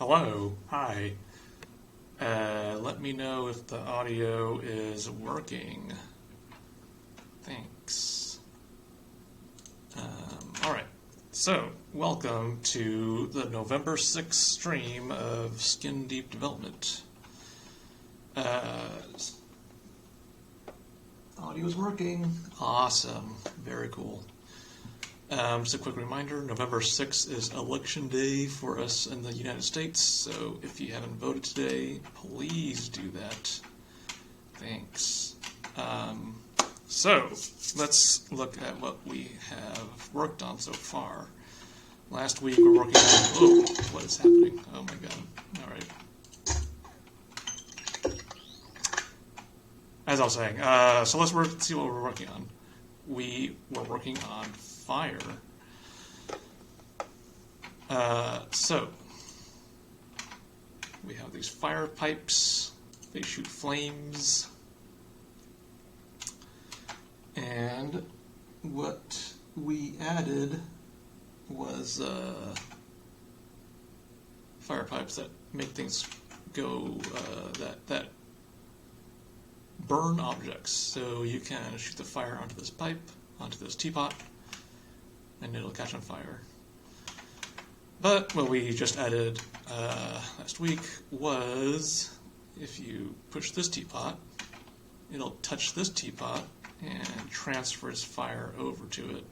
Hello, hi. Let me know if the audio is working. Thanks. Alright, so welcome to the November 6th stream of Skin Deep Development. Audio is working. Awesome. Very cool. Just a quick reminder, November 6th is Election Day for us in the United States, so if you haven't voted today, please do that. Thanks. So, let's look at what we have worked on so far. Last week we were working on... Oh, what is happening? Oh my god. Alright. As I was saying, so let's see what we're working on. We were working on fire. So we have these fire pipes. They shoot flames. And what we added was fire pipes that make things go, that burn objects. So you can shoot the fire onto this pipe, onto this teapot, and it'll catch on fire. But what we just added last week was, if you push this teapot, it'll touch this teapot and transfers fire over to it.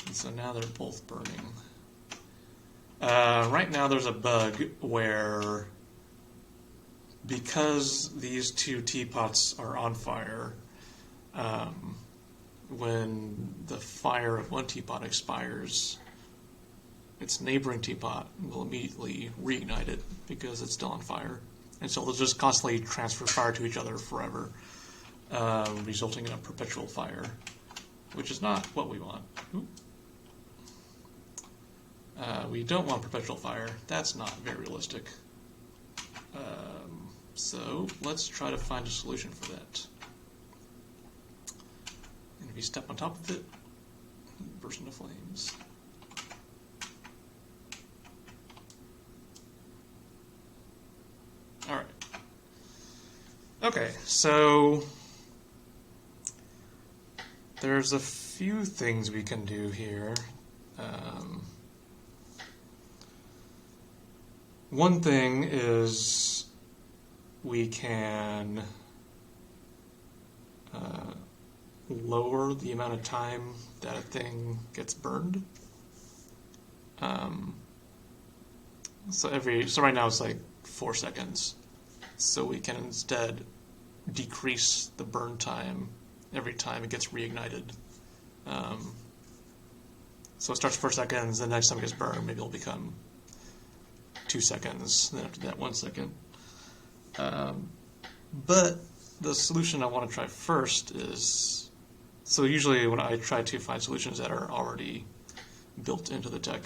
And so now they're both burning. Right now there's a bug where, because these two teapots are on fire, when the fire of one teapot expires, its neighboring teapot will immediately reignite it because it's still on fire. And so they'll just constantly transfer fire to each other forever, resulting in a perpetual fire, which is not what we want. We don't want perpetual fire. That's not very realistic. So let's try to find a solution for that. And if you step on top of it, you burst into flames. Alright. Okay, so there's a few things we can do here. One thing is we can lower the amount of time that a thing gets burned. So right now it's like 4 seconds. So we can instead decrease the burn time every time it gets reignited. So it starts 4 seconds, the next time it gets burned, maybe it'll become 2 seconds, then after that 1 second. But the solution I want to try first is, so usually when I try to find solutions that are already built into the tech,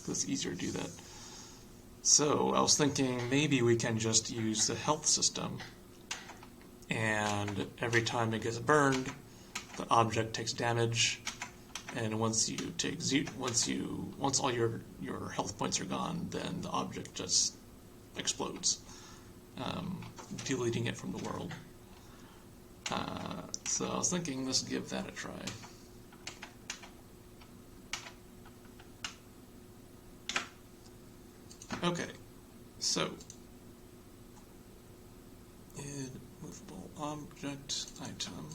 it's easier to do that. So I was thinking maybe we can just use the health system, and every time it gets burned, the object takes damage, and once all your health points are gone, then the object just explodes, deleting it from the world. So I was thinking, let's give that a try. Okay, so in movable object item.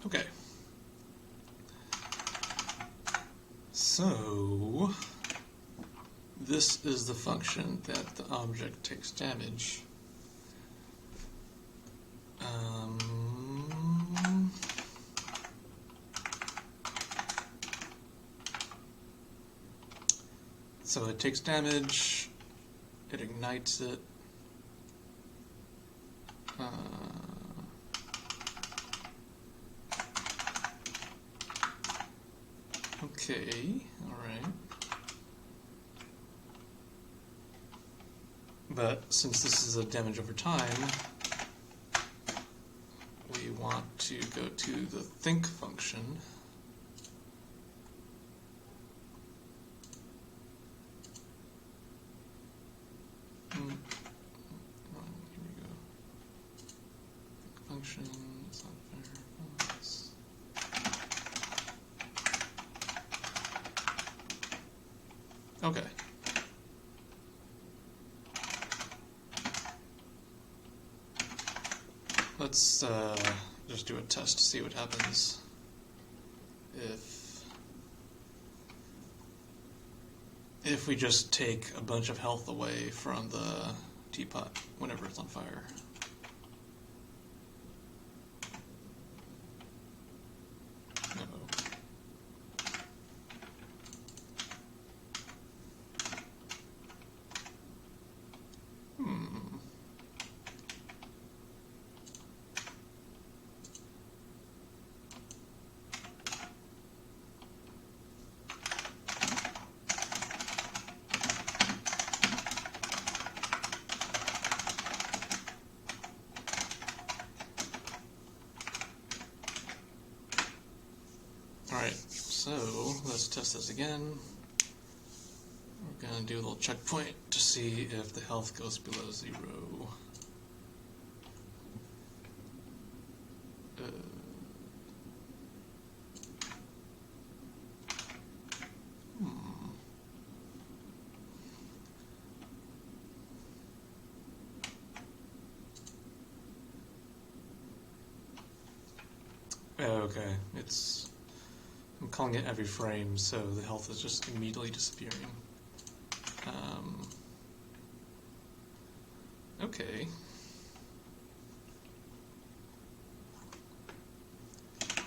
Okay. So this is the function that the object takes damage. So it takes damage, it ignites it, Okay, alright. But since this is a damage over time, we want to go to the think function. Here we go. Think function, it's not fair. Okay. Let's just do a test to see what happens if we just take a bunch of health away from the teapot whenever it's on fire. Alright, so let's test this again. We're going to do a little checkpoint to see if the health goes below 0. Okay, I'm calling it every frame, so the health is just immediately disappearing. Okay.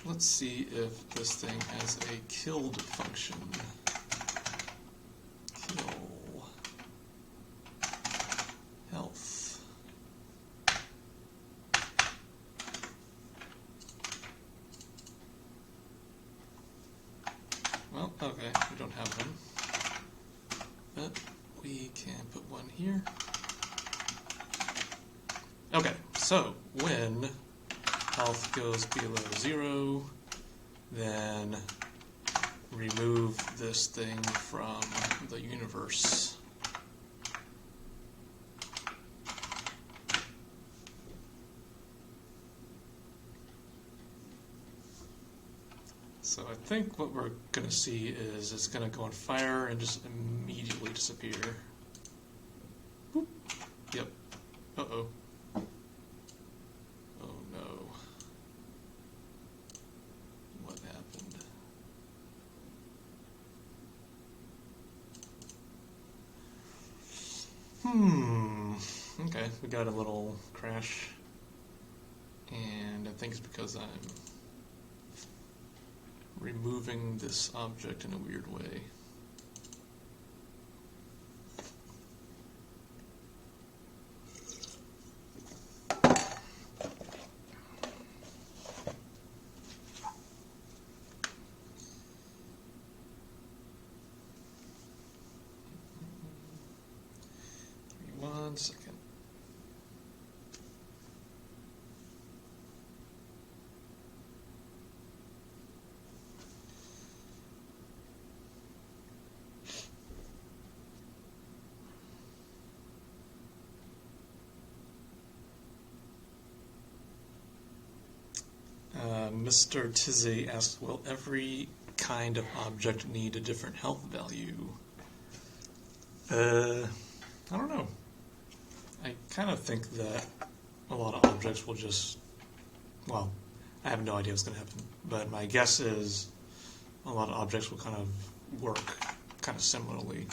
Let's see if this thing has a killed function. Kill. Health. Well, okay, we don't have one. But we can put one here. Okay, so when health goes below 0, then remove this thing from the universe. So I think what we're going to see is it's going to go on fire and just immediately disappear. Boop. Yep. Uh-oh. Oh no. What happened? Okay, we got a little crash. And I think it's because I'm removing this object in a weird way. Give me 1 second. Mr. Tizzy asks, will every kind of object need a different health value? I don't know. I kind of think that a lot of objects will just, well, I have no idea what's going to happen, but my guess is a lot of objects will kind of work kind of similarly.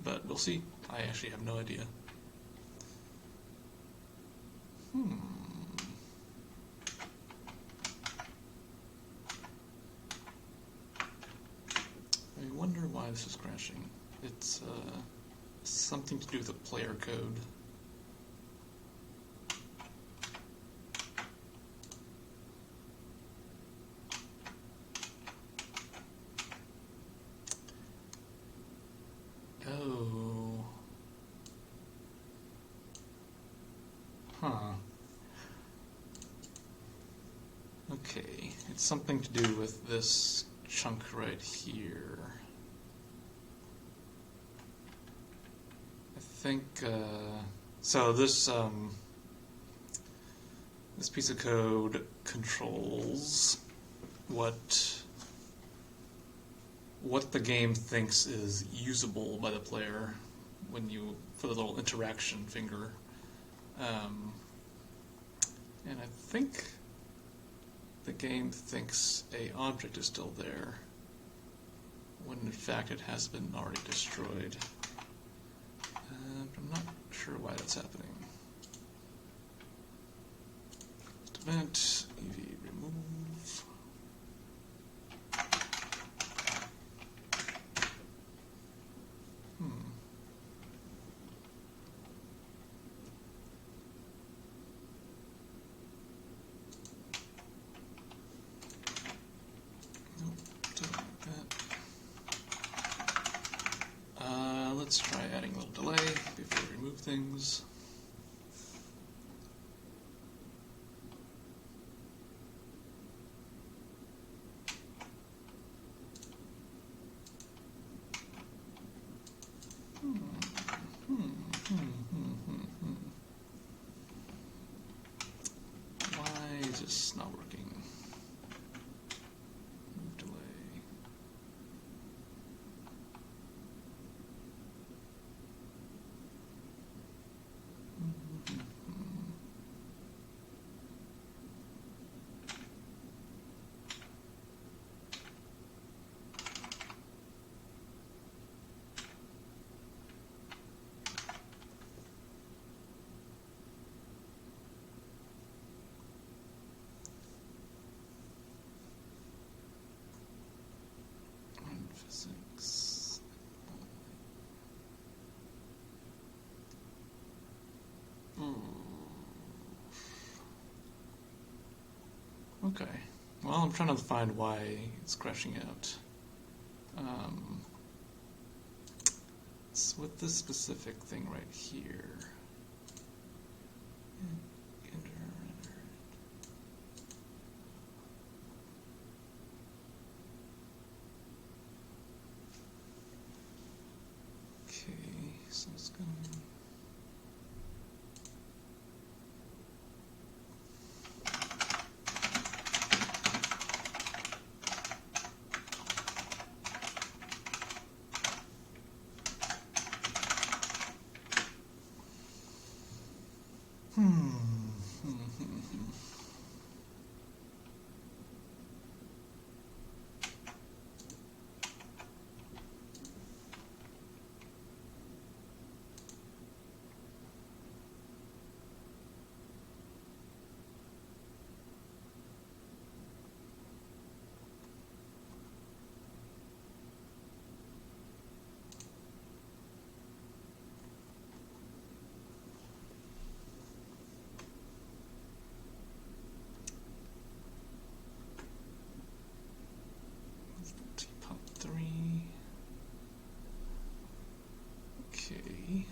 But we'll see. I actually have no idea. I wonder why this is crashing. It's something to do with the player code. Okay, it's something to do with this chunk right here. I think, so this piece of code controls what the game thinks is usable by the player when you, for the little interaction finger. And I think the game thinks a object is still there, when in fact it has been already destroyed. But I'm not sure why that's happening. Event, EV remove. Let's try adding a little delay before we remove things. Why is this not working? Remove delay. Physics. Okay. Well, I'm trying to find why it's crashing out. It's with this specific thing right here. Okay, so it's going to... Teapot 3. Okay.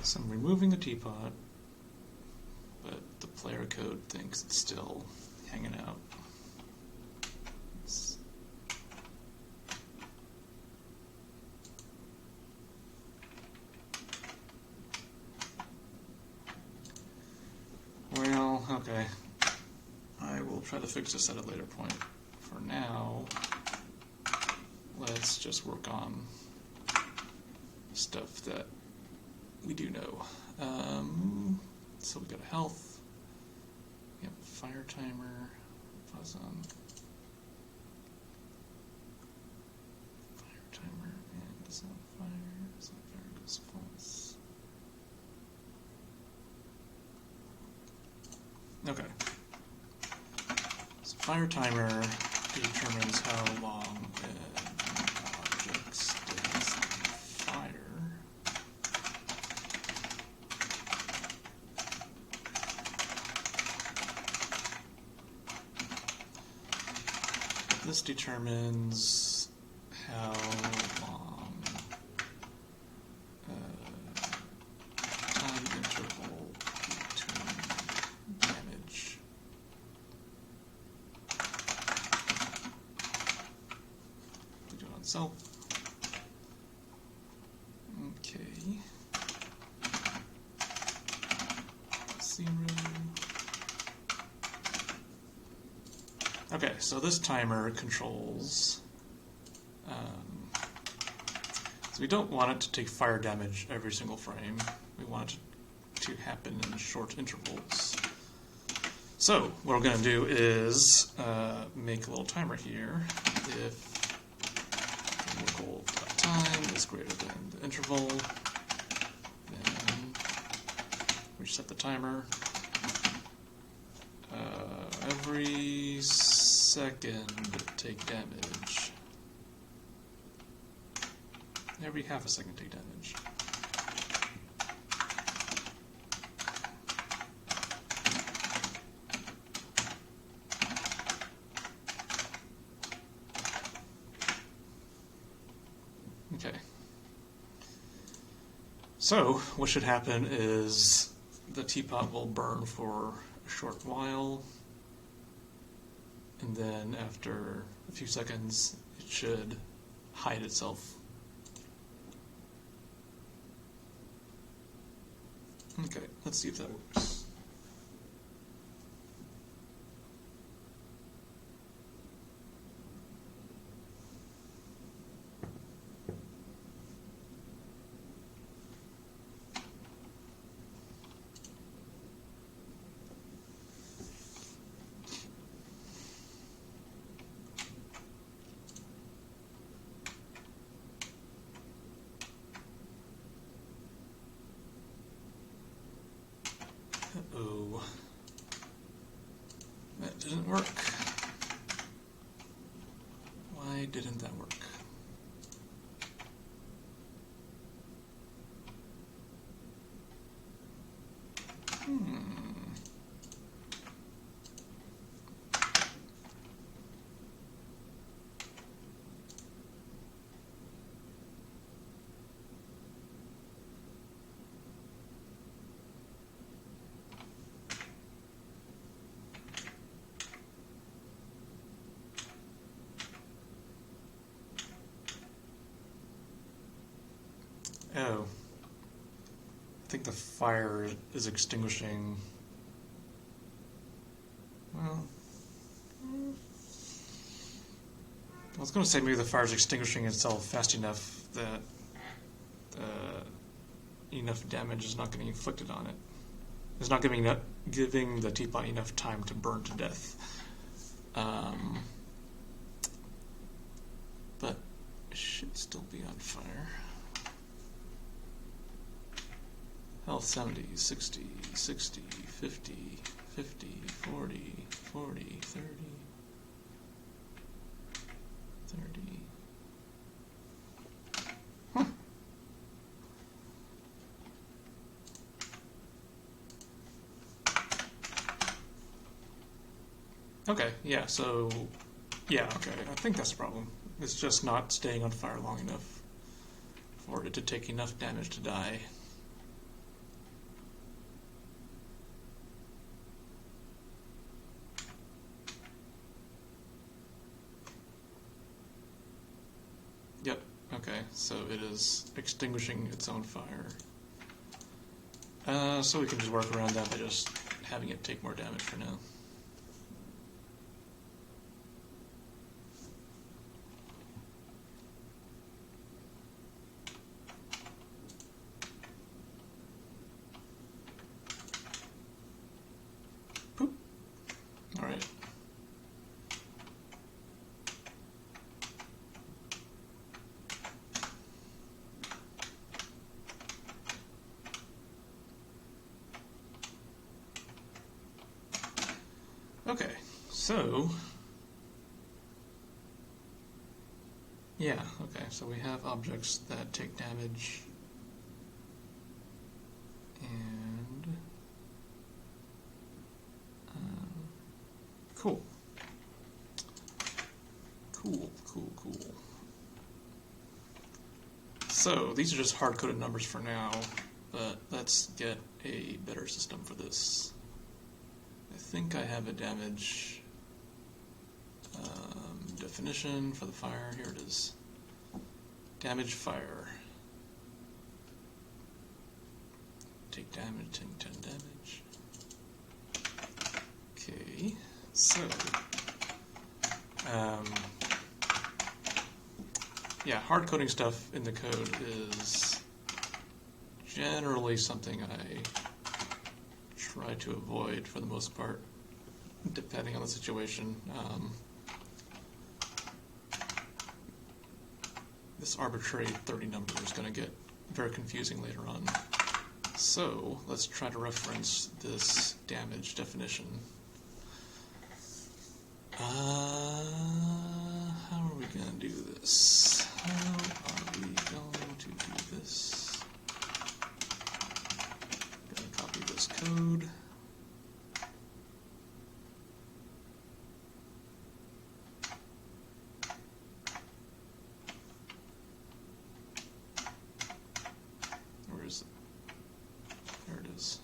So I'm removing the teapot, but the player code thinks it's still hanging out. Well, okay. I will try to fix this at a later point. For now, let's just work on stuff that we do know. So we got a health, we have a fire timer, pause on fire timer, and is that fire? Is that fire goes false? Okay. So fire timer determines how long an object stays on fire. this determines how long time interval between damage. We do it on self. Okay. 0. Okay, so this timer controls. So we don't want it to take fire damage every single frame. We want it to happen in short intervals. So what we're going to do is make a little timer here. If the local time is greater than the interval, then we set the timer. Every second take damage. Every half a second take damage. Okay. So what should happen is the teapot will burn for a short while, and then after a few seconds it should hide itself. Okay, let's see if that works. Uh-oh. That didn't work. Why didn't that work? Oh. I think the fire is extinguishing. Well, I was going to say maybe the fire is extinguishing itself fast enough that enough damage is not getting inflicted on it. It's not giving the teapot enough time to burn to death. But it should still be on fire. Health 70, 60, 60, 50, 50, 40, 40, 30, 30. Huh. Okay, yeah, so, yeah, okay, I think that's the problem. It's just not staying on fire long enough for it to take enough damage to die. Yep, okay, so it is extinguishing its own fire. So we can just work around that by just having it take more damage for now. Poop. Alright. Okay, so, yeah, okay, so we have objects that take damage, and, cool. Cool, cool, cool. So, these are just hard-coded numbers for now, but let's get a better system for this. I think I have a damage definition for the fire. Here it is. Damage fire. Take damage, take 10 damage. Okay, so yeah, hard coding stuff in the code is generally something I try to avoid for the most part, depending on the situation. This arbitrary 30 number is going to get very confusing later on. So let's try to reference this damage definition. How are we going to do this? How are we going to do this? Going to copy this code. Where is it? There it is.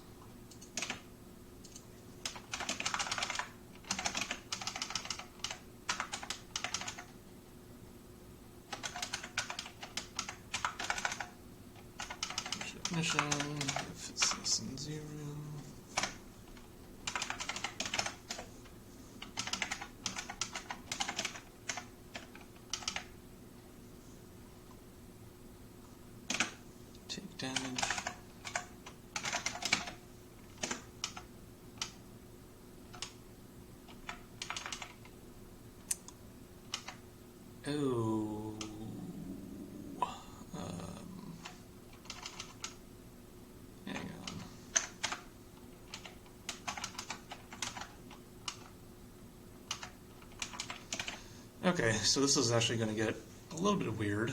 Definition, if it's less than 0. Take damage. Oh. Hang on. Okay, so this is actually going to get a little bit weird.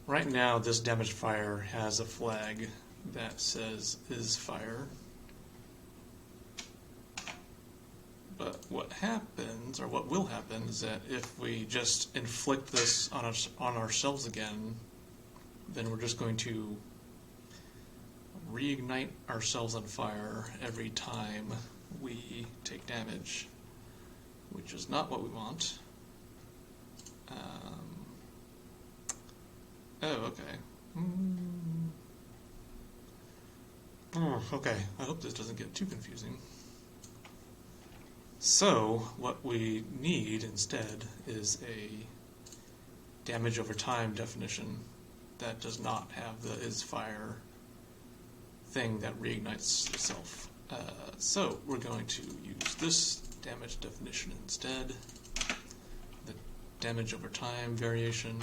Right now, this damaged fire has a flag that says is fire. But what happens, or what will happen, is that if we just inflict this on ourselves again, then we're just going to reignite ourselves on fire every time we take damage, which is not what we want. Oh, okay. Okay, I hope this doesn't get too confusing. So, what we need instead is a damage over time definition that does not have the is fire thing that reignites itself. So, we're going to use this damage definition instead, the damage over time variation.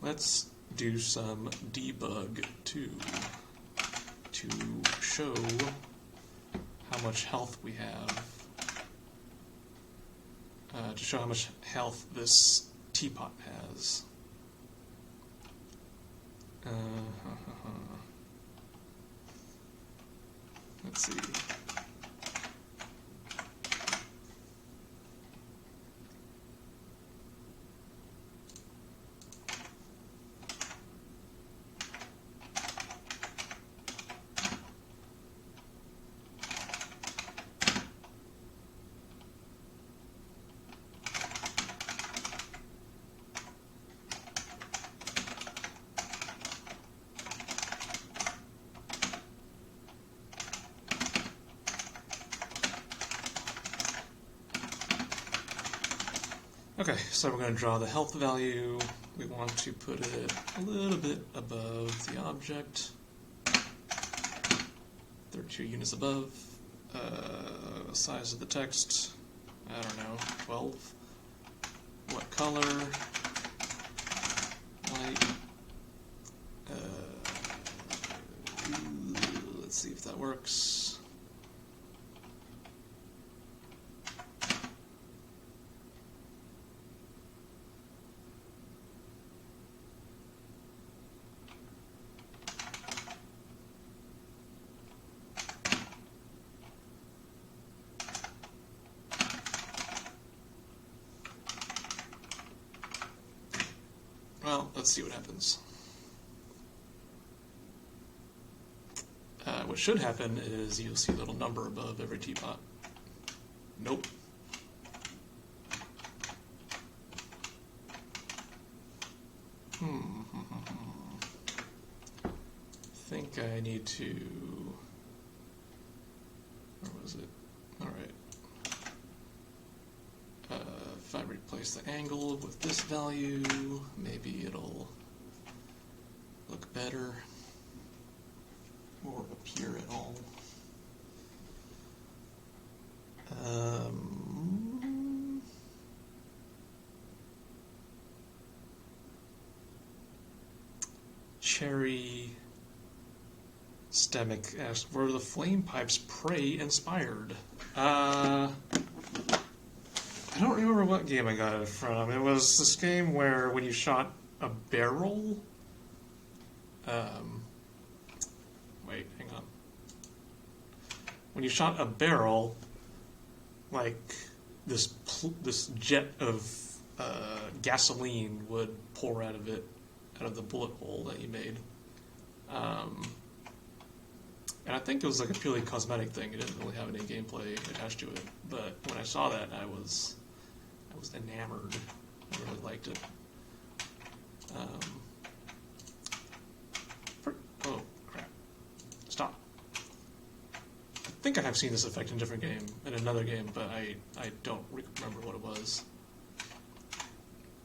Let's do some debug to show how much health we have, to show how much health this teapot has. Let's see. Okay, so we're going to draw the health value. We want to put it a little bit above the object. 32 units above. Size of the text, I don't know, 12. What color? Light. Let's see if that works. let's see what happens. What should happen is you'll see a little number above every teapot. Nope. I think I need to... Where was it? Alright. If I replace the angle with this value, maybe it'll look better. Or appear at all. Cherry Stemic asked, were the flame pipes prey inspired? I don't remember what game I got it from. It was this game where when you shot a barrel... wait, hang on. When you shot a barrel, like this jet of gasoline would pour out of it, out of the bullet hole that you made. And I think it was like a purely cosmetic thing. It didn't really have any gameplay attached to it. But when I saw that, I was enamored. I really liked it. Oh crap! Stop. I think I have seen this effect in a different game, in another game, but I don't remember what it was.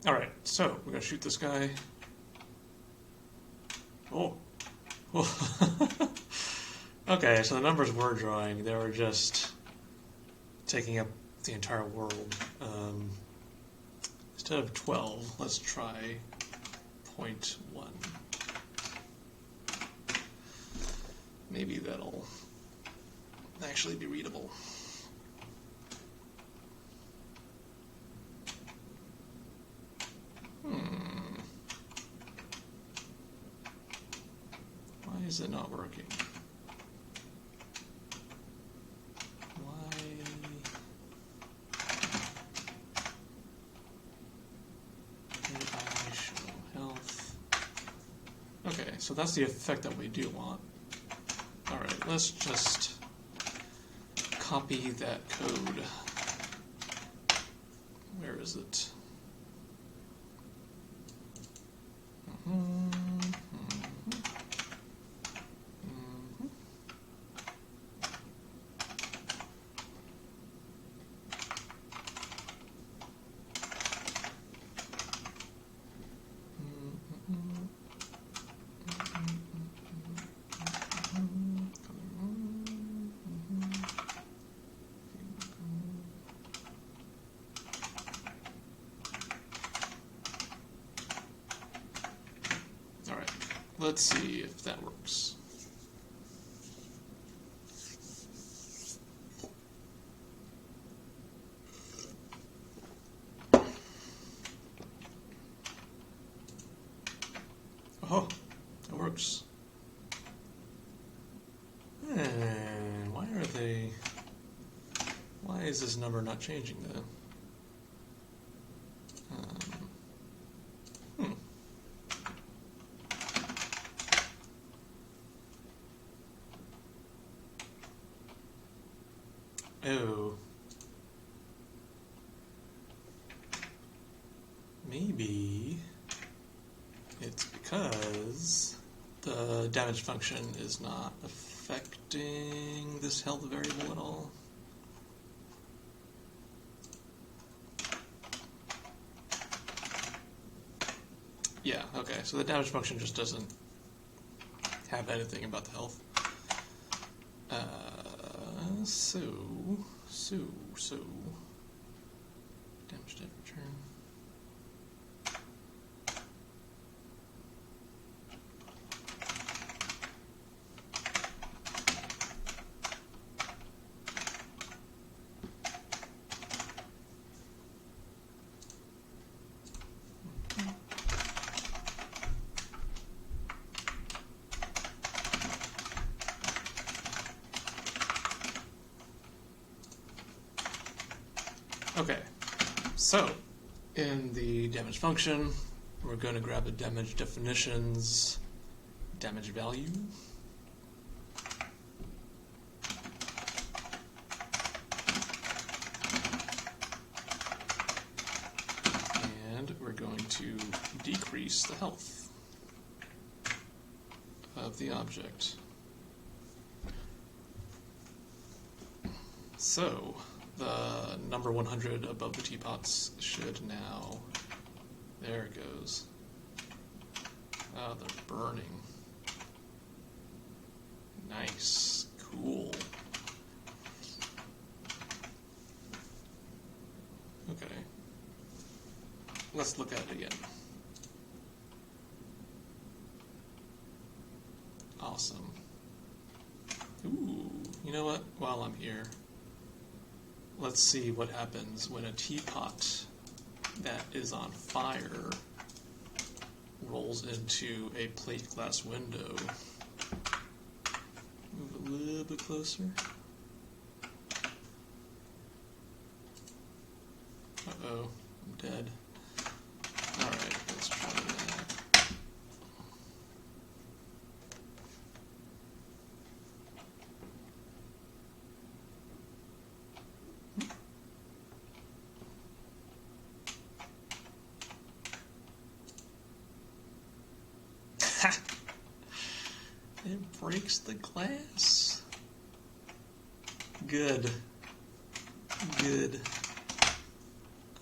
All right, so we're gonna shoot this guy. Oh. Okay, so the numbers we're drawing, they were just taking up the entire world. Instead of 12, let's try 0.1. Maybe that'll actually be readable. Why is it not working? Why? AI show health. Okay, so that's the effect that we do want. Alright, let's just copy that code. Where is it? Let's see if that works. Oh, it works. And why is this number not changing though? Oh. Maybe it's because the damage function is not affecting this health variable at all. Yeah, okay, so the damage function just doesn't have anything about the health. So damage to return. Okay, so in the damage function, We're going to grab the damage definitions, damage value. And we're going to decrease the health of the object. So, the number 100 above the teapots should now... There it goes. Oh, they're burning. Nice. Cool. Okay. Let's look at it again. Awesome. Ooh, you know what? While I'm here, let's see what happens when a teapot that is on fire rolls into a plate glass window. Move a little bit closer. Uh-oh, I'm dead. Alright, let's try that. It breaks the glass. Good. Good.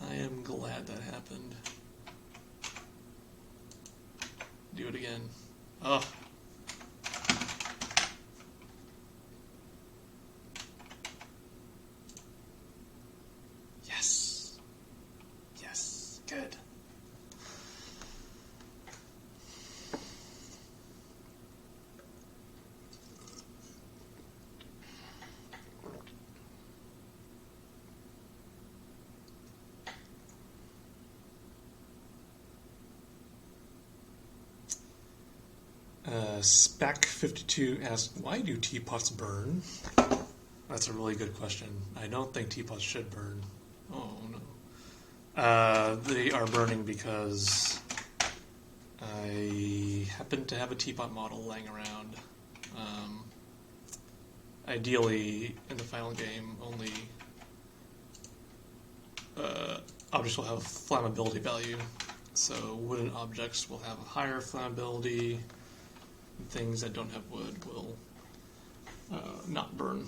I am glad that happened. Do it again. Oh. Yes. Yes. Good. Spec52 asks, why do teapots burn? That's a really good question. I don't think teapots should burn. Oh, no. They are burning because I happen to have a teapot model laying around. Ideally, in the final game, only objects will have flammability value. So wooden objects will have a higher flammability. Things that don't have wood will not burn.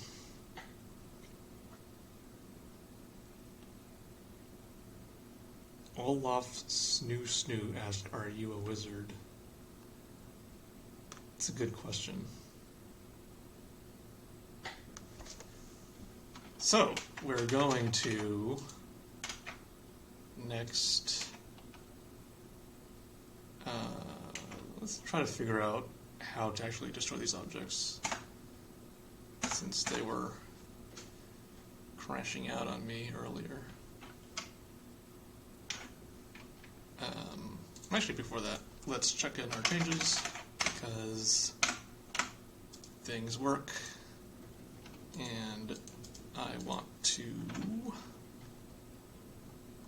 Olaf Snoo asked, are you a wizard? It's a good question. So, we're going to next... let's try to figure out how to actually destroy these objects, since they were crashing out on me earlier. Actually, before that, let's check in our changes, because things work, and I want to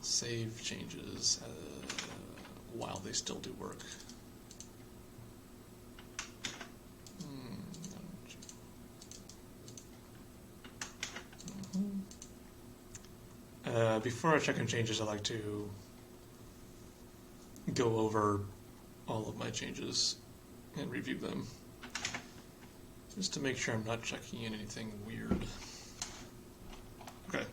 save changes while they still do work. Before I check in changes, I like to go over all of my changes and review them, just to make sure I'm not checking in anything weird. Okay.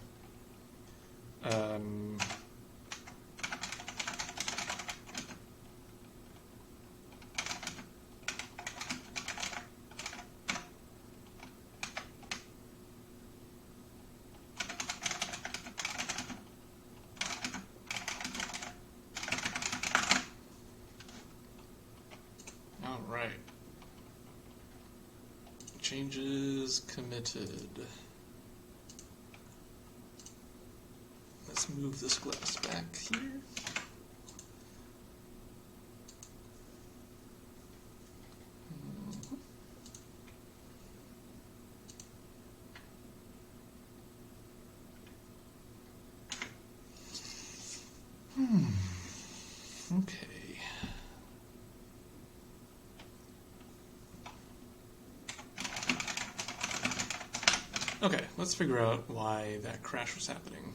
Alright. Changes committed. Let's move this glass back here. Okay. Okay, let's figure out why that crash was happening.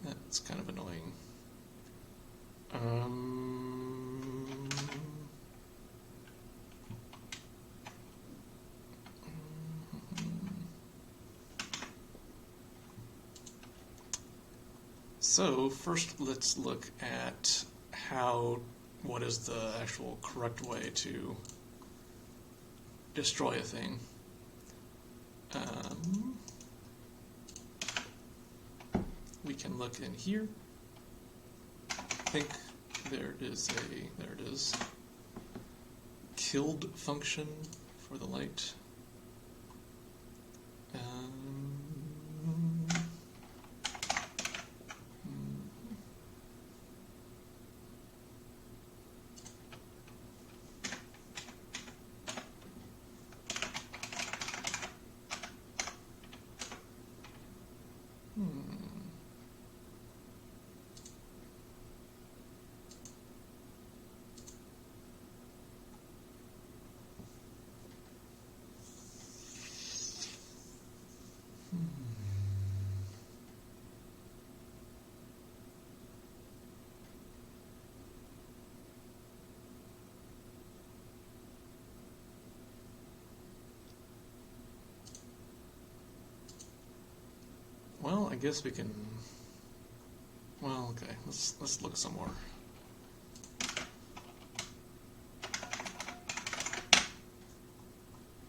That's kind of annoying. So first let's look at what is the actual correct way to destroy a thing. We can look in here. I think there it is. Killed function for the light. Well, I guess we can. Well, okay. Let's look some more.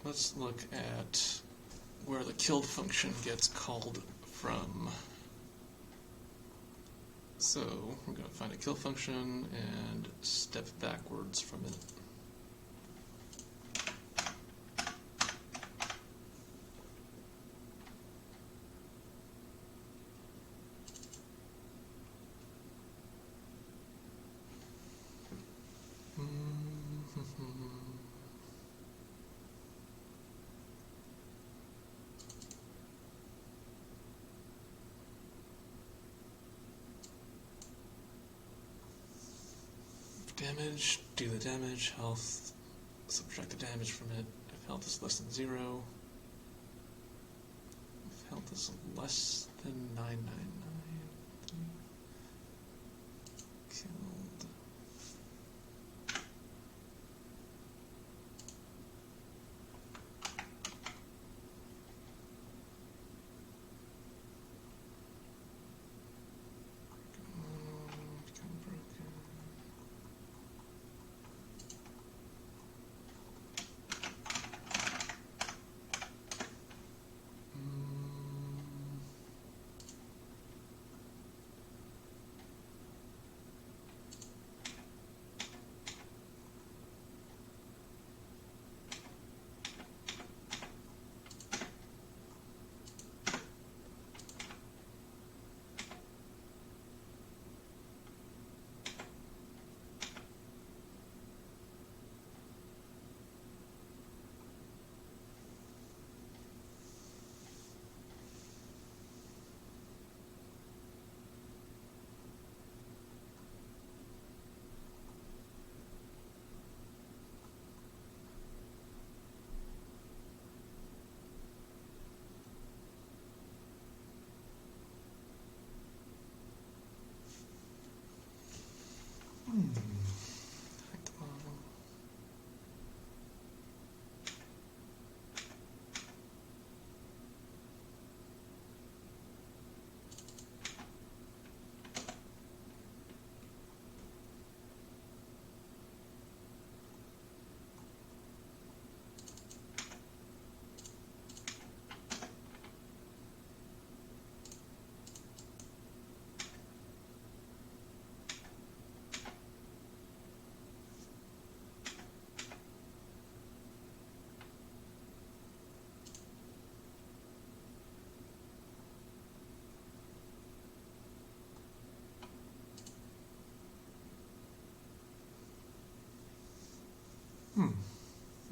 Let's look at where the killed function gets called from. So we're going to find a kill function and step backwards from it. Damage, do the damage, health, subtract the damage from it. If health is less than 0, if health is less than 999, killed.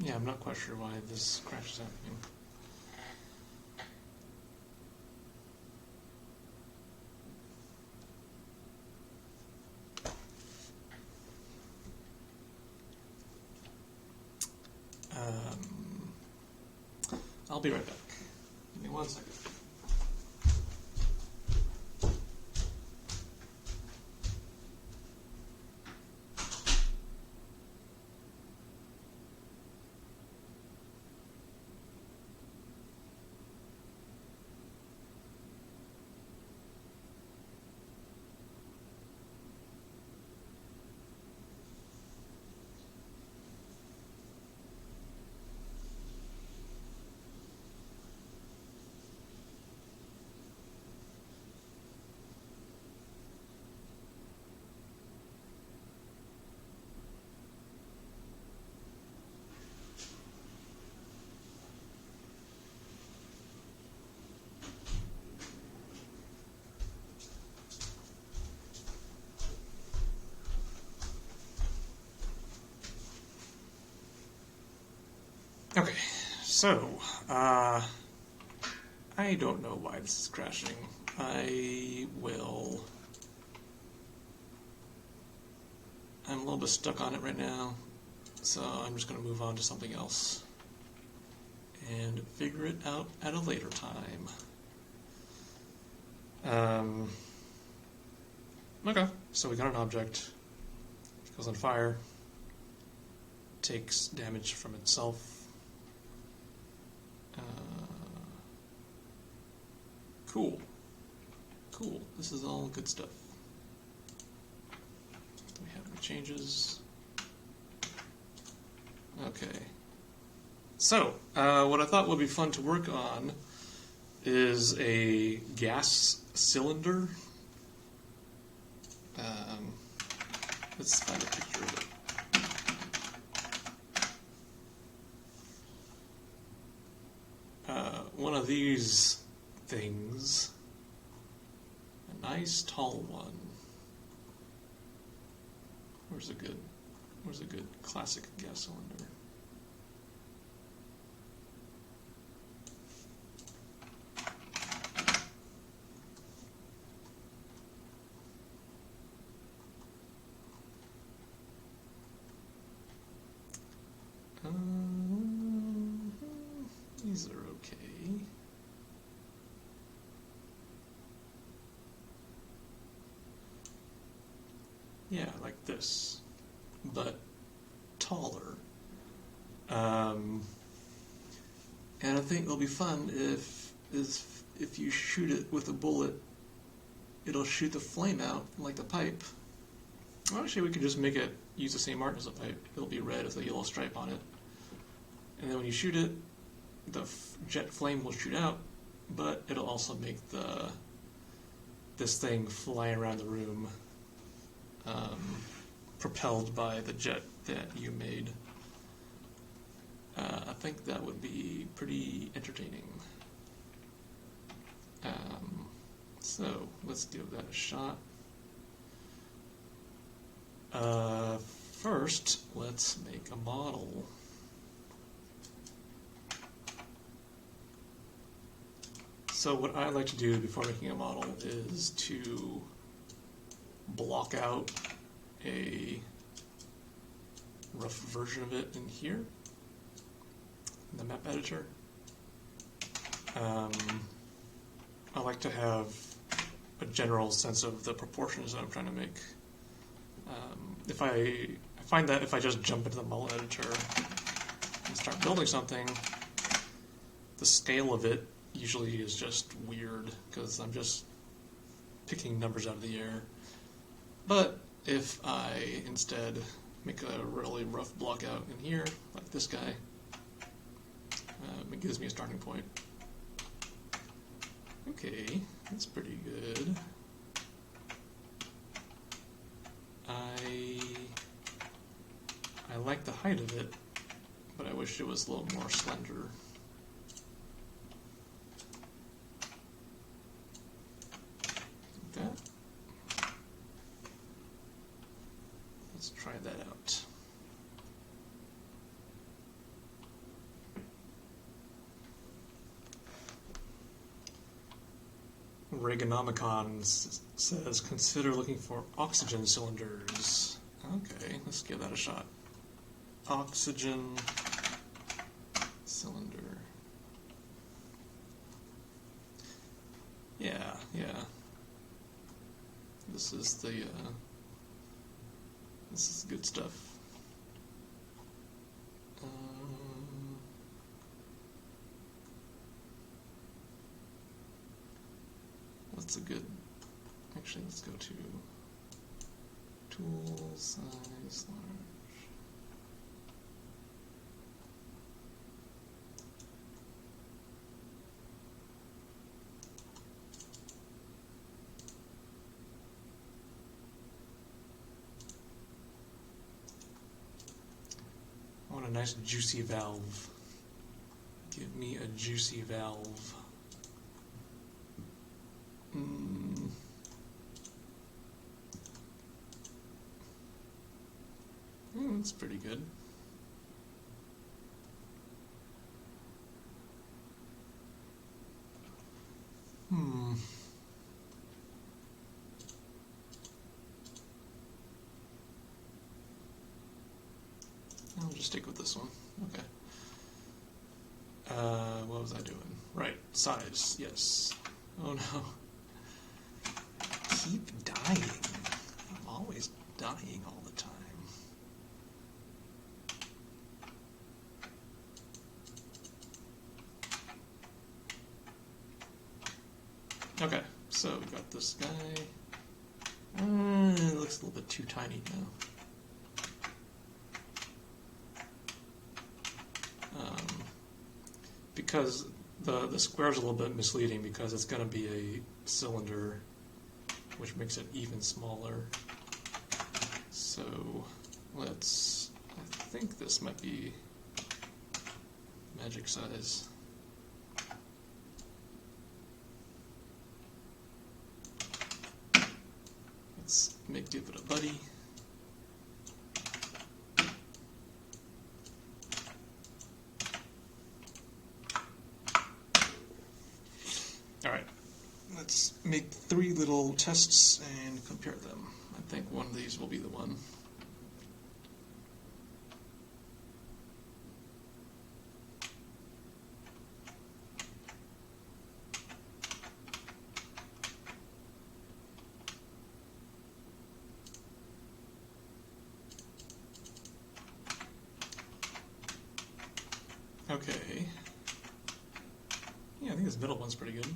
Yeah, I'm not quite sure why this crash is happening. I'll be right back. Give me 1 second. Okay, so, I don't know why this is crashing. I'm a little bit stuck on it right now, so I'm just going to move on to something else and figure it out at a later time. Okay, so we got an object, it goes on fire, takes damage from itself. Cool. Cool. This is all good stuff. Do we have any changes? Okay. So, what I thought would be fun to work on is a gas cylinder. Let's find a picture of it. One of these things, a nice tall one. Where's a good classic gas cylinder? These are okay. Yeah, like this, but taller. And I think it'll be fun if you shoot it with a bullet, it'll shoot the flame out like the pipe. Well, actually, we could just use the same art as a pipe. It'll be red with a yellow stripe on it. And then when you shoot it, the jet flame will shoot out, but it'll also make this thing fly around the room, propelled by the jet that you made. I think that would be pretty entertaining. So let's give that a shot. First, let's make a model. So what I like to do before making a model is to block out a rough version of it in here, in the map editor. I like to have a general sense of the proportions that I'm trying to make. If I find that if I just jump into the model editor and start building something, the scale of it usually is just weird because I'm just picking numbers out of the air. But if I instead make a really rough block out in here, like this guy, it gives me a starting point. Okay, that's pretty good. I like the height of it, but I wish it was a little more slender. Like that. Let's try that out. Reaganomicon says, consider looking for oxygen cylinders. Okay, let's give that a shot. Oxygen cylinder. Yeah. This is the, this is good stuff. What's a good, actually let's go to tool size large. I want a nice juicy valve. Give me a juicy valve. That's pretty good. I'll just stick with this one. Okay. What was I doing? Right, size, yes. Oh no. Keep dying. I'm always dying all the time. Okay, so we got this guy. It looks a little bit too tiny now. Because the square is a little bit misleading because it's going to be a cylinder, which makes it even smaller. So let's, I think this might be magic size. Let's give it a buddy. Alright, let's make 3 little tests and compare them. I think one of these will be the one. Okay. Yeah, I think this middle one's pretty good.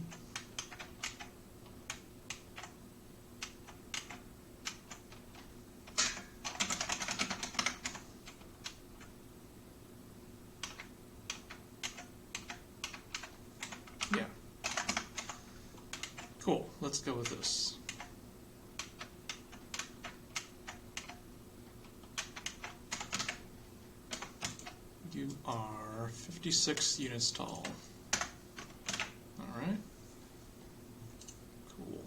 Yeah. Cool, let's go with this. You are 56 units tall. Alright. Cool.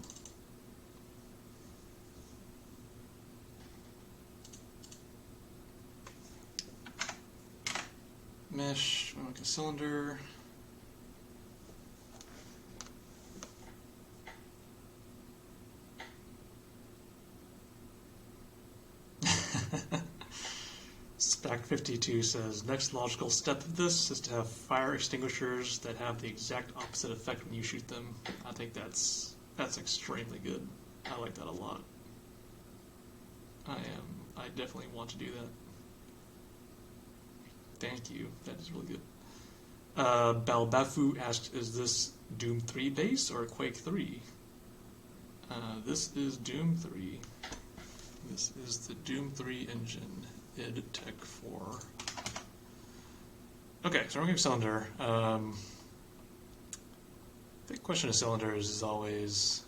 Mesh, like a cylinder. Spec 52 says, next logical step of this is to have fire extinguishers that have the exact opposite effect when you shoot them. I think that's extremely good. I like that a lot. I definitely want to do that. Thank you. That is really good. Balbafu asked, is this Doom 3 base or Quake 3? This is Doom 3. This is the Doom 3 engine. id Tech 4. Okay, so we're going to cylinder. The question of cylinders is always,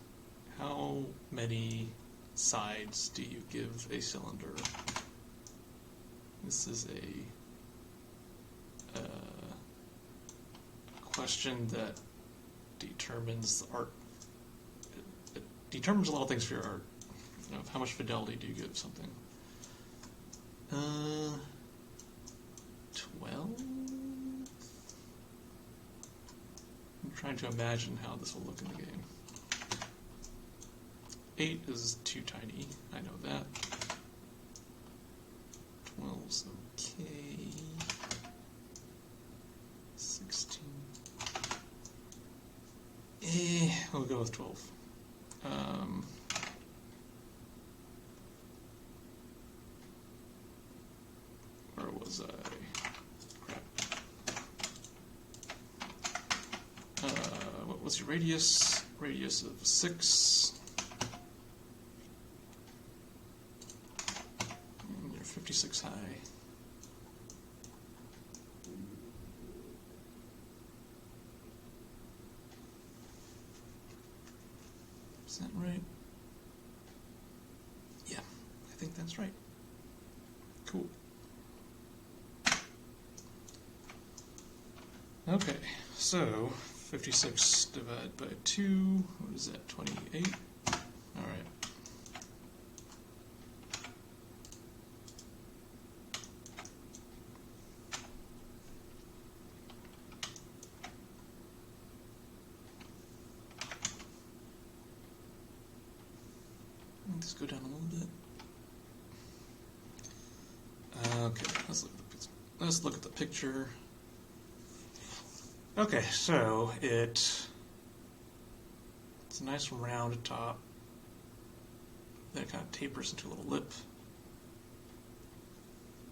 how many sides do you give a cylinder? This is a question that determines the art. It determines a lot of things for your art. You know, how much fidelity do you give something? 12? I'm trying to imagine how this will look in the game. 8 is too tiny, I know that. 12's okay. 16. We'll go with 12. Where was I? Crap. What was your radius? Radius of 6. And you're 56 high. Is that right? Yeah, I think that's right. Cool. Okay, so 56 divided by 2, what is that, 28? All right. Let's go down a little bit. Okay, let's look at the picture. Okay, so it's a nice round top. Then it kind of tapers into a little lip.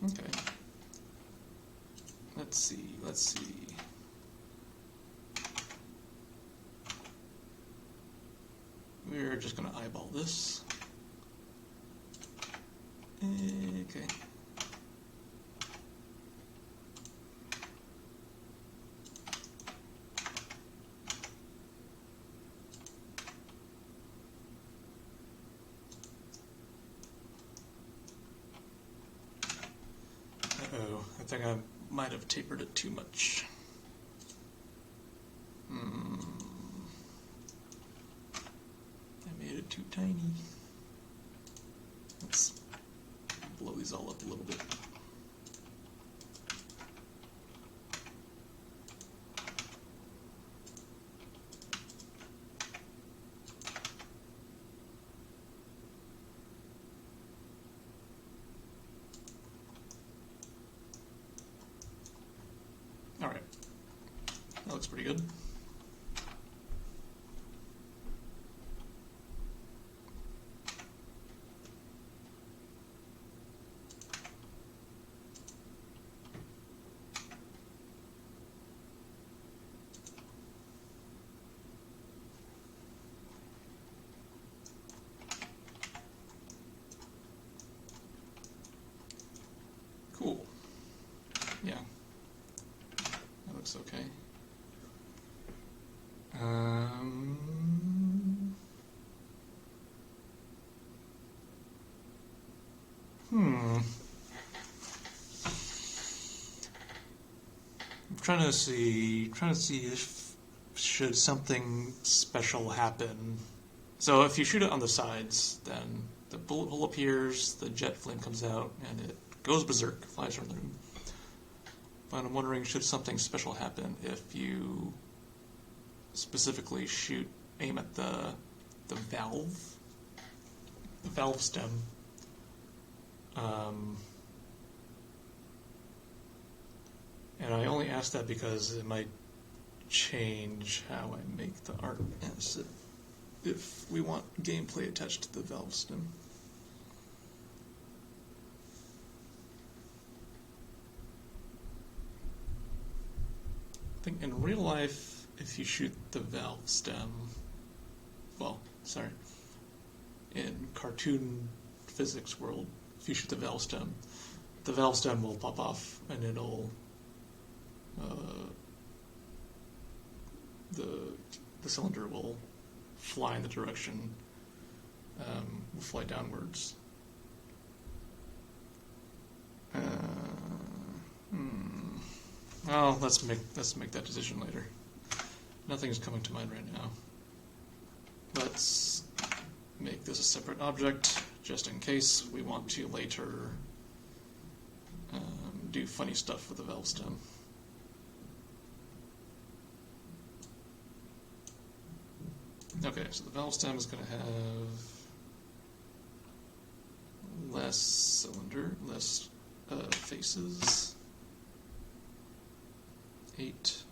Okay. Let's see. We're just going to eyeball this. Okay. Uh-oh, I think I might have tapered it too much. I made it too tiny. Let's blow these all up a little bit. All right, that looks pretty good. Cool. Yeah. That looks okay. I'm trying to see if should something special happen. So if you shoot it on the sides, then the bullet hole appears, the jet flame comes out, and it goes berserk, flies around the room. But I'm wondering, should something special happen if you specifically aim at the valve stem. And I only ask that because it might change how I make the art if we want gameplay attached to the valve stem. I think in real life, if you shoot the valve stem, in cartoon physics world, if you shoot the valve stem will pop off and it'll the cylinder will fly in the direction, will fly downwards. Well, let's make that decision later. Nothing's coming to mind right now. Let's make this a separate object, just in case we want to later do funny stuff with the valve stem. Okay, so the valve stem is going to have less cylinder, less faces. 8.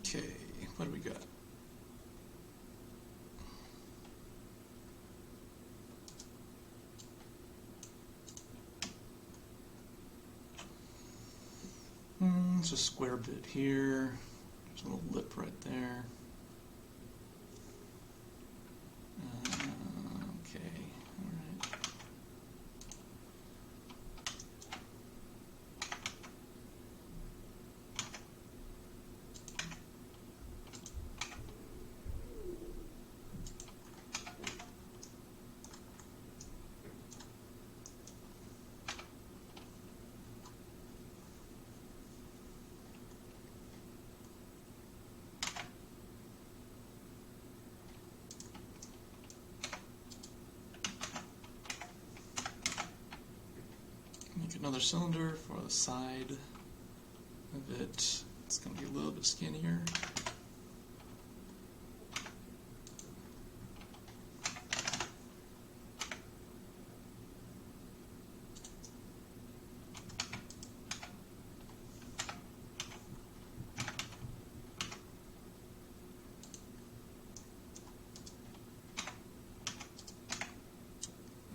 Okay, what do we got? It's a square bit here. There's a little lip right there. Okay, all right. Make another cylinder for the side of it. It's going to be a little bit skinnier.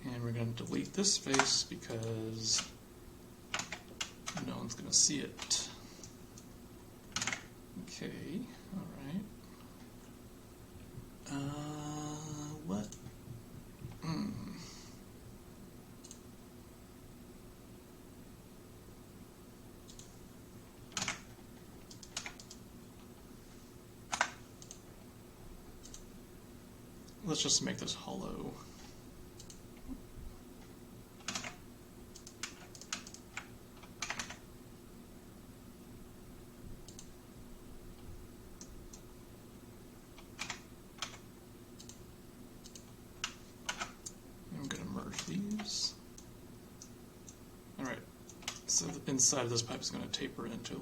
And we're going to delete this face because no one's going to see it. Okay, alright. What? Let's just make this hollow. These. Alright, so the inside of this pipe is going to taper into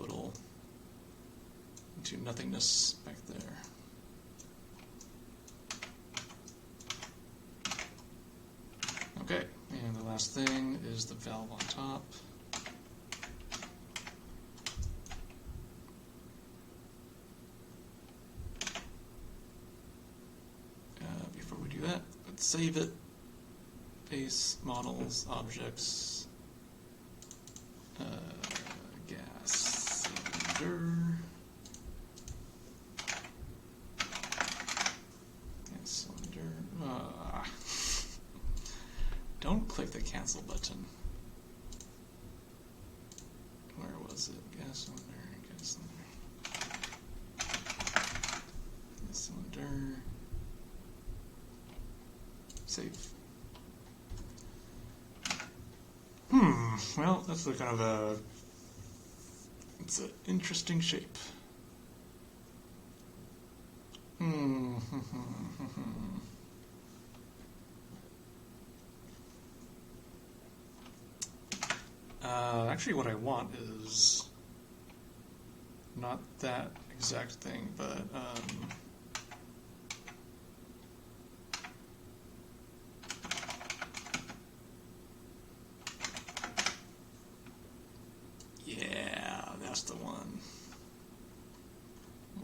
nothingness back there. Okay, and the last thing is the valve on top. Before we do that, let's save it. Base, models, objects, gas cylinder, gas cylinder. Don't click the cancel button. Where was it? Gas cylinder, gas cylinder, gas cylinder. Save. Well, that's a kind of it's an interesting shape. Actually, what I want is not that exact thing, but yeah, that's the one.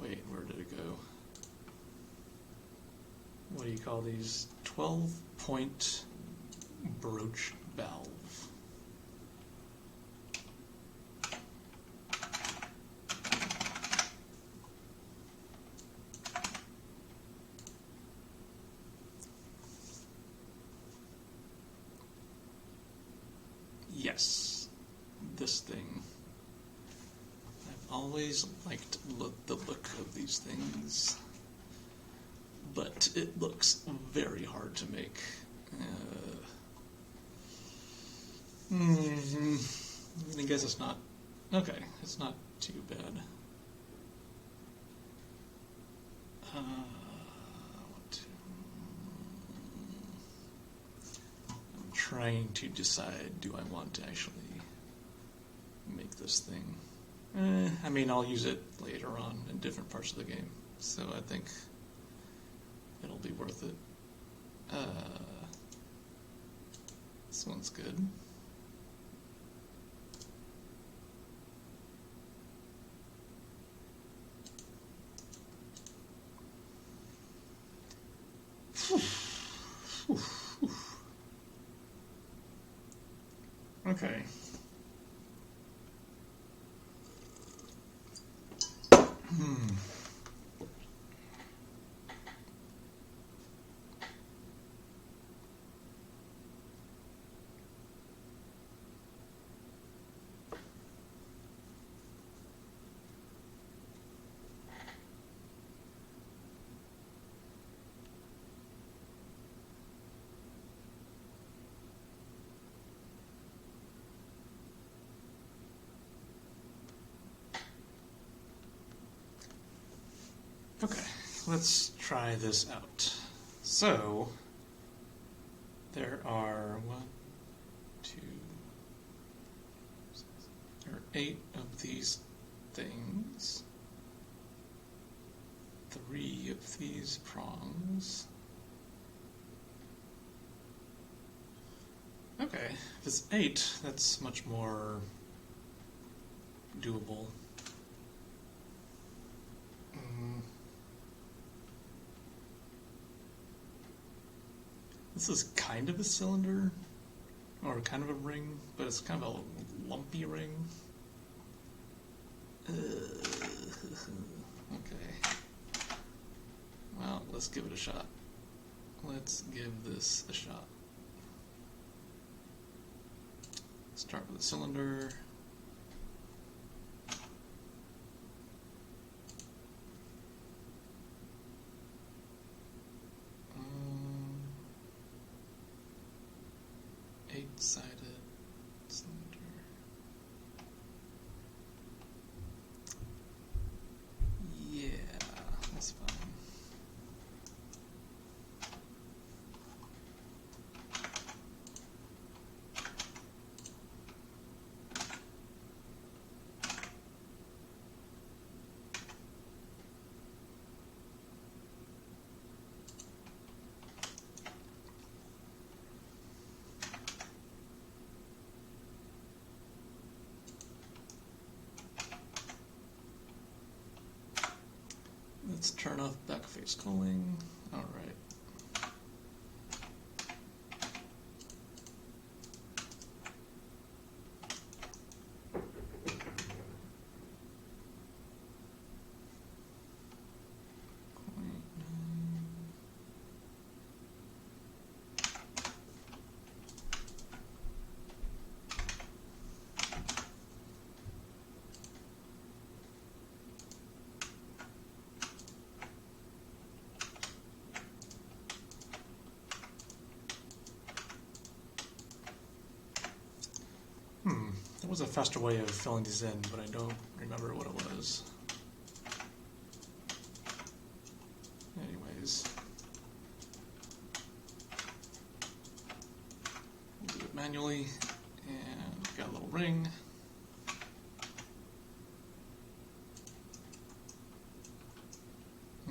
Wait, where did it go? What do you call these? 12-point broach valve. Yes, this thing. I've always liked the look of these things, but it looks very hard to make. I guess it's not. Okay, it's not too bad. I'm trying to decide, do I want to actually make this thing? I mean, I'll use it later on in different parts of the game, so I think it'll be worth it. This one's good. Okay. Okay, let's try this out. So, there are 8 of these things, 3 of these prongs. Okay, if it's 8, that's much more doable. This is kind of a cylinder, or kind of a ring, but it's kind of a lumpy ring. Okay. Well, let's give it a shot. Let's give this a shot. Start with a cylinder. Eight-sided cylinder. Yeah, that's fine. Let's turn off backface cooling. All right. There was a faster way of filling these in, but I don't remember what it was. Anyways. We'll do it manually, and got a little ring.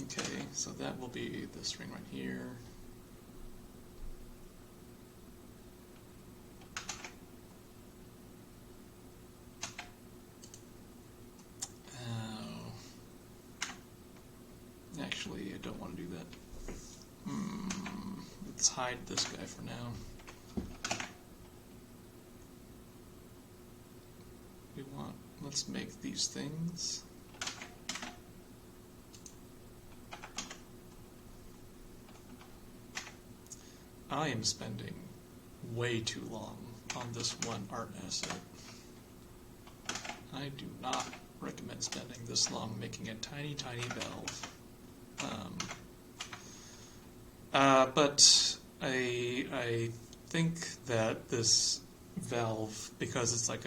Okay, so that will be this ring right here. Actually, I don't want to do that. Let's hide this guy for now. Let's make these things. I am spending way too long on this one art asset. I do not recommend spending this long making a tiny, tiny valve. But I think that this valve, because it's like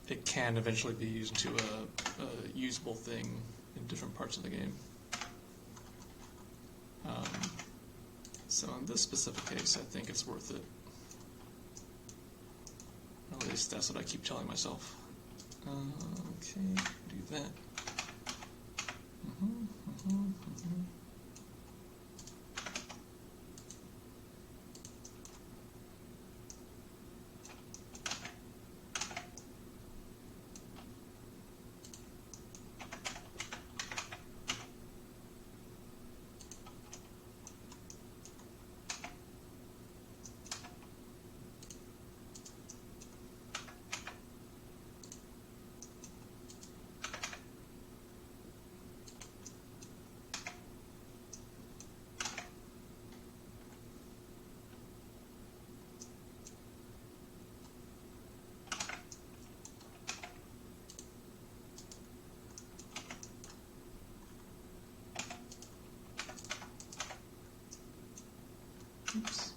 it can eventually be used into a usable thing in different parts of the game. So in this specific case, I think it's worth it. At least that's what I keep telling myself. Okay, do that. Oops.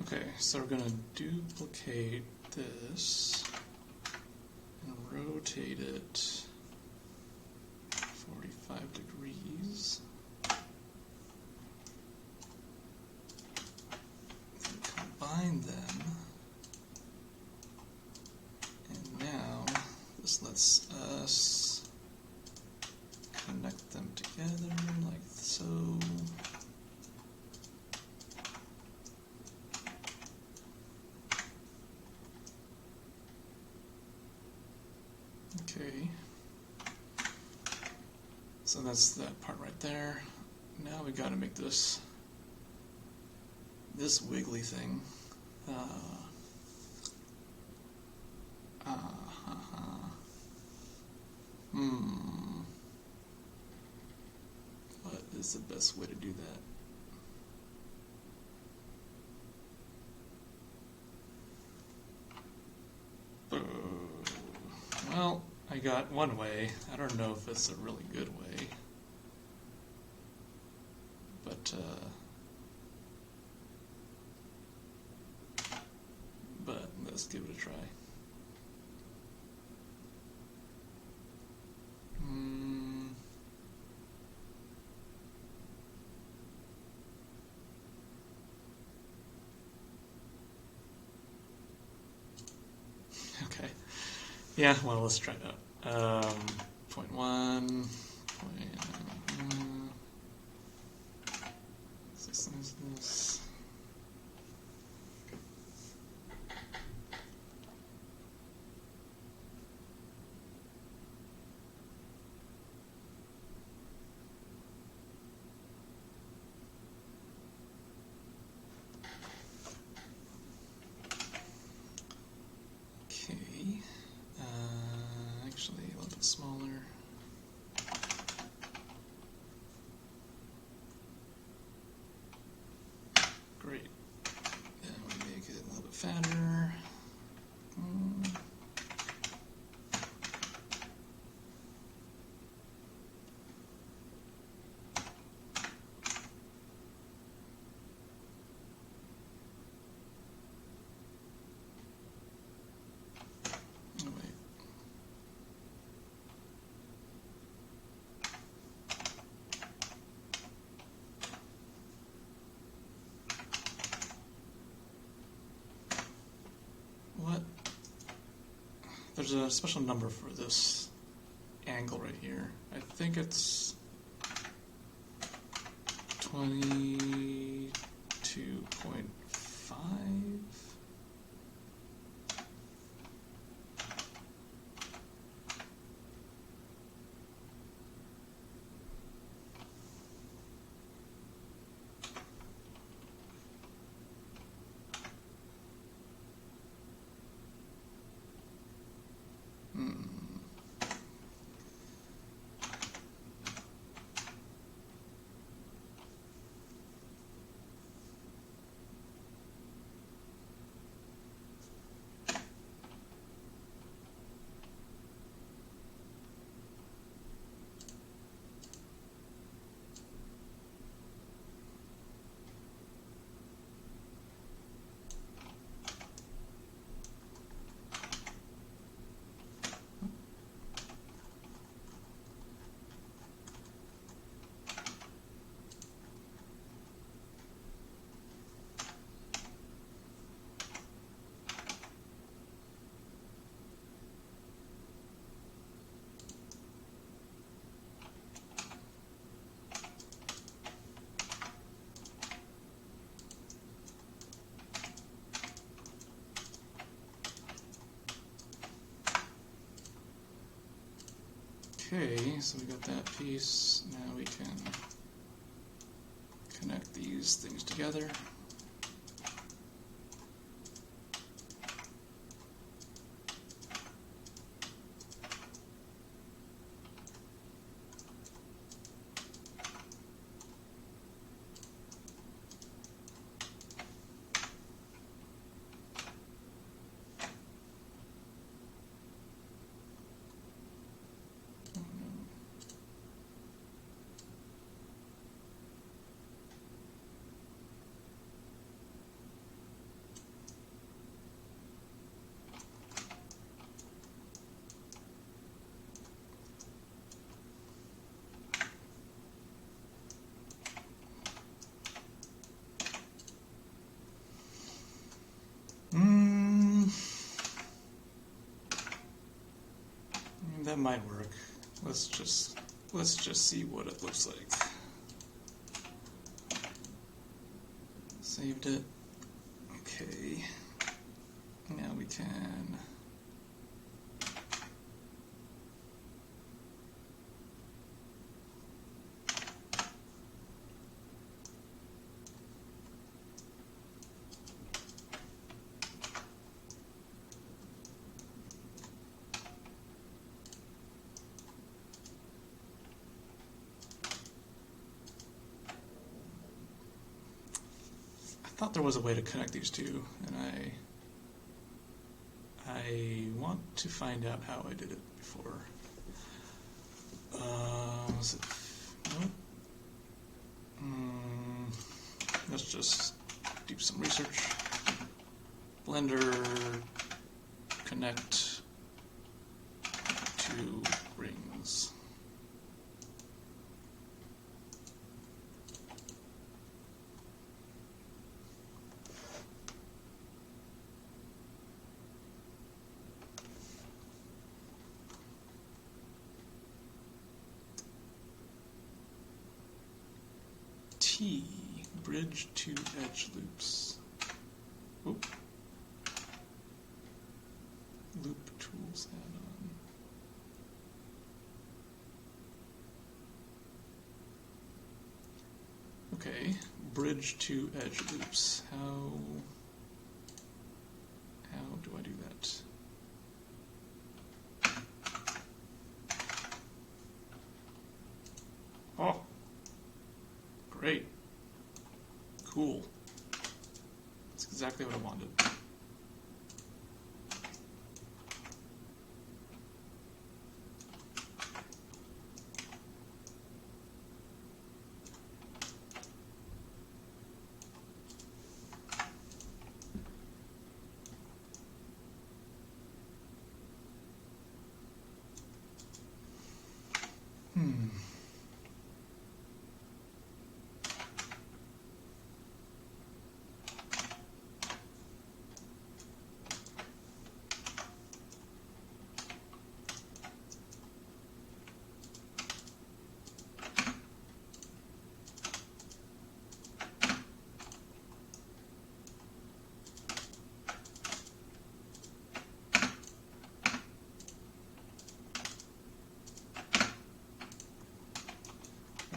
Okay, so we're going to duplicate this and rotate it 45 degrees. And combine them. And now this lets us connect them together like so. Okay, so that's that part right there. Now we got to make this wiggly thing. What is the best way to do that? Well, I got one way. I don't know if it's a really good way. But let's give it a try. Okay. Yeah, well, let's try it out. Point one, this is this. Okay, actually a little bit smaller. Great. Then we make it a little bit fatter. What? There's a special number for this angle right here. I think it's 22.5. Okay, so we got that piece. Now we can connect these things together. That might work. Let's just see what it looks like. Saved it. Okay. Now we can I thought there was a way to connect these two, and I want to find out how I did it before. Was it? Nope. Let's just do some research. Blender connect two rings. T, bridge to edge loops. Oop. Loop tools add-on. Okay, bridge to edge loops. How do I do that? Oh, great. Cool. That's exactly what I wanted.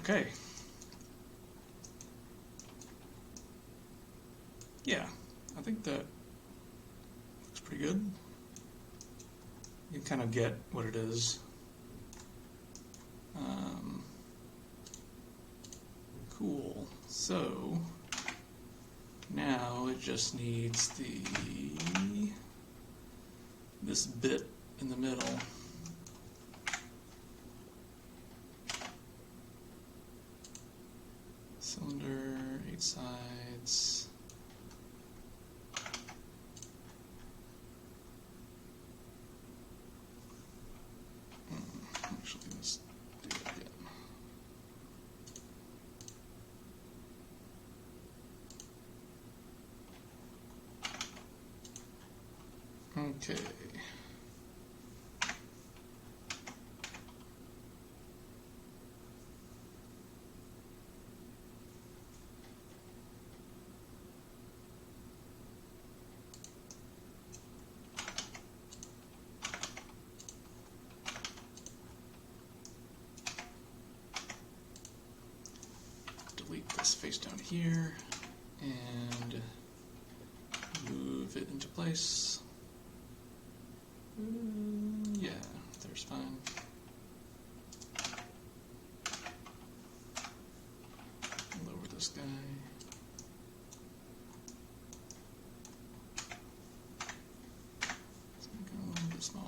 Okay. Yeah, I think that looks pretty good. You kind of get what it is. Cool. So now it just needs this bit in the middle. Cylinder, 8 sides. Actually, let's do that again. Okay. face down here and move it into place. Yeah, there's fine. Lower this guy. Let's make it a little bit smaller.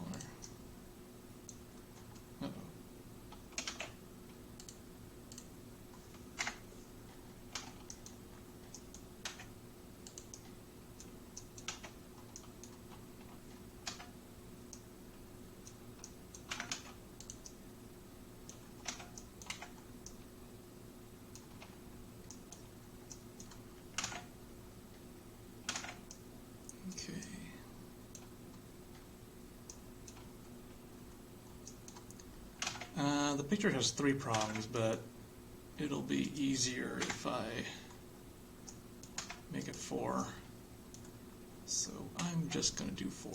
Uh-oh. Okay. The picture has 3 prongs, but it'll be easier if I make it 4. So I'm just going to do 4.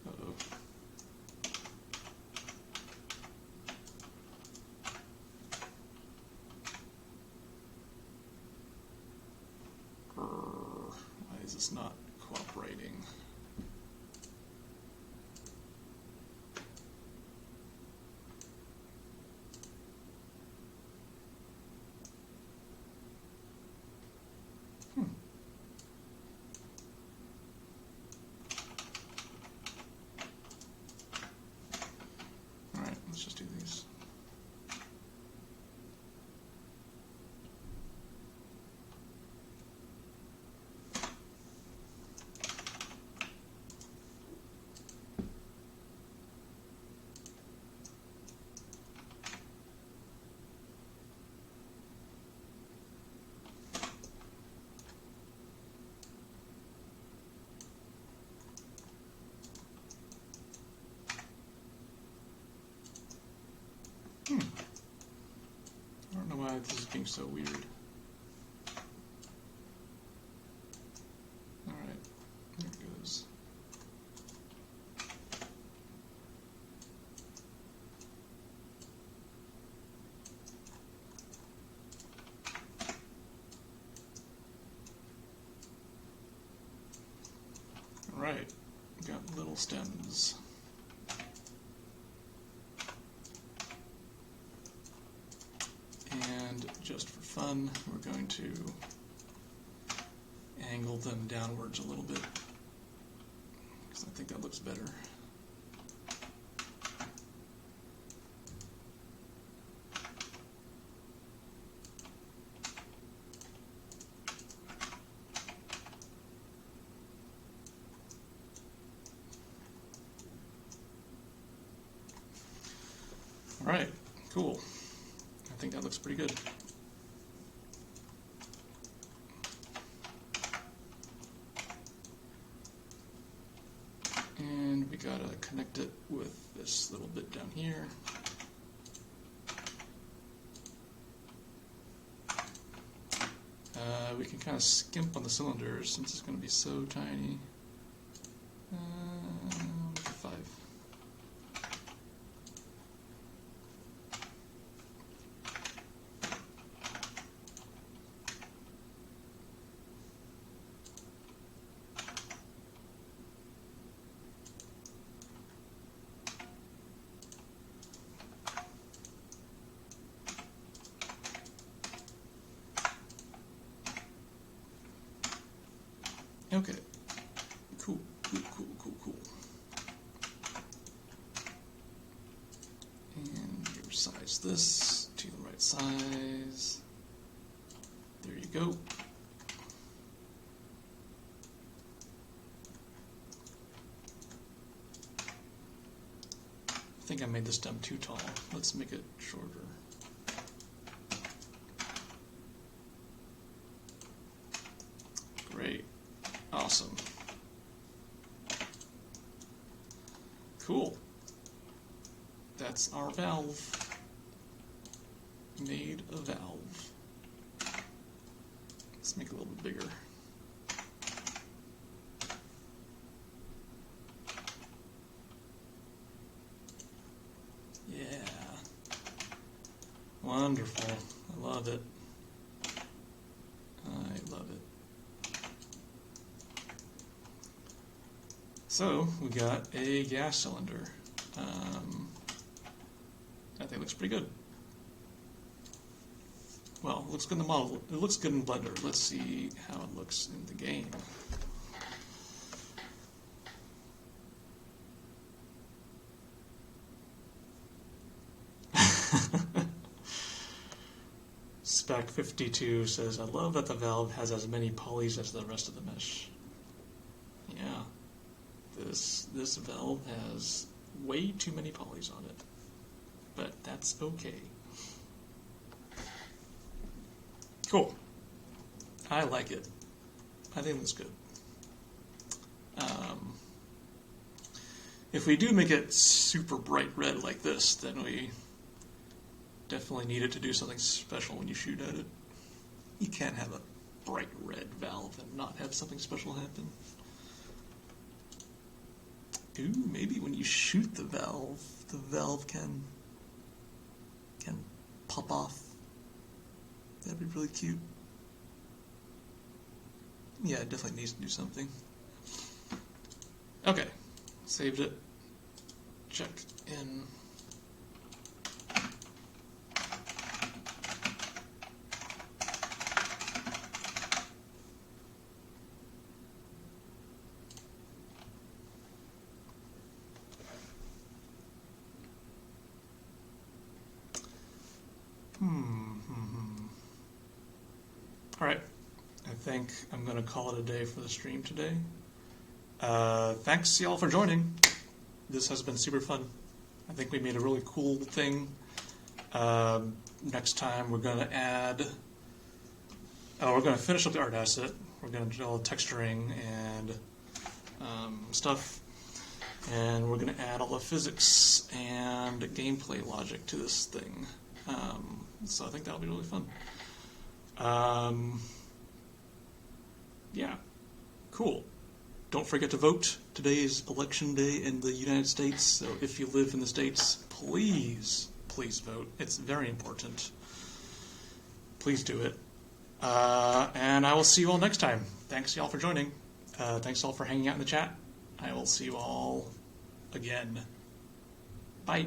Uh-oh. Why is this not cooperating? Alright, let's just do these. I don't know why this is being so weird. Alright, there it goes. Alright, got little stems. And just for fun, we're going to angle them downwards a little bit, because I think that looks better. Alright, cool. I think that looks pretty good. And we gotta connect it with this little bit down here. We can kind of skimp on the cylinders since it's going to be so tiny. 5. Okay, cool. And resize this to the right size. There you go. I think I made this stem too tall. Let's make it shorter. Great. Awesome. Cool. That's our valve. Made a valve. Let's make it a little bit bigger. Yeah. Wonderful. I love it. I love it. So, we got a gas cylinder. That thing looks pretty good. Well, it looks good in the model. It looks good in Blender. Let's see how it looks in the game. Spec 52 says, I love that the valve has as many polys as the rest of the mesh. Yeah, this valve has way too many polys on it, but that's okay. Cool. I like it. I think it looks good. If we do make it super bright red like this, then we definitely need it to do something special when you shoot at it. You can't have a bright red valve and not have something special happen. Ooh, maybe when you shoot the valve can pop off. That'd be really cute. Yeah, it definitely needs to do something. Okay, saved it. Check in. All right, I think I'm going to call it a day for the stream today. Thanks, y'all, for joining. This has been super fun. I think we made a really cool thing. Next time we're going to add... we're going to finish up the art asset. We're going to do all the texturing and stuff. And we're going to add all the physics and gameplay logic to this thing. So I think that'll be really fun. Yeah, cool. Don't forget to vote. Today is election day in the United States, so if you live in the States, please vote. It's very important. Please do it. And I will see you all next time. Thanks, y'all, for joining. Thanks, all, for hanging out in the chat. I will see you all again. Bye.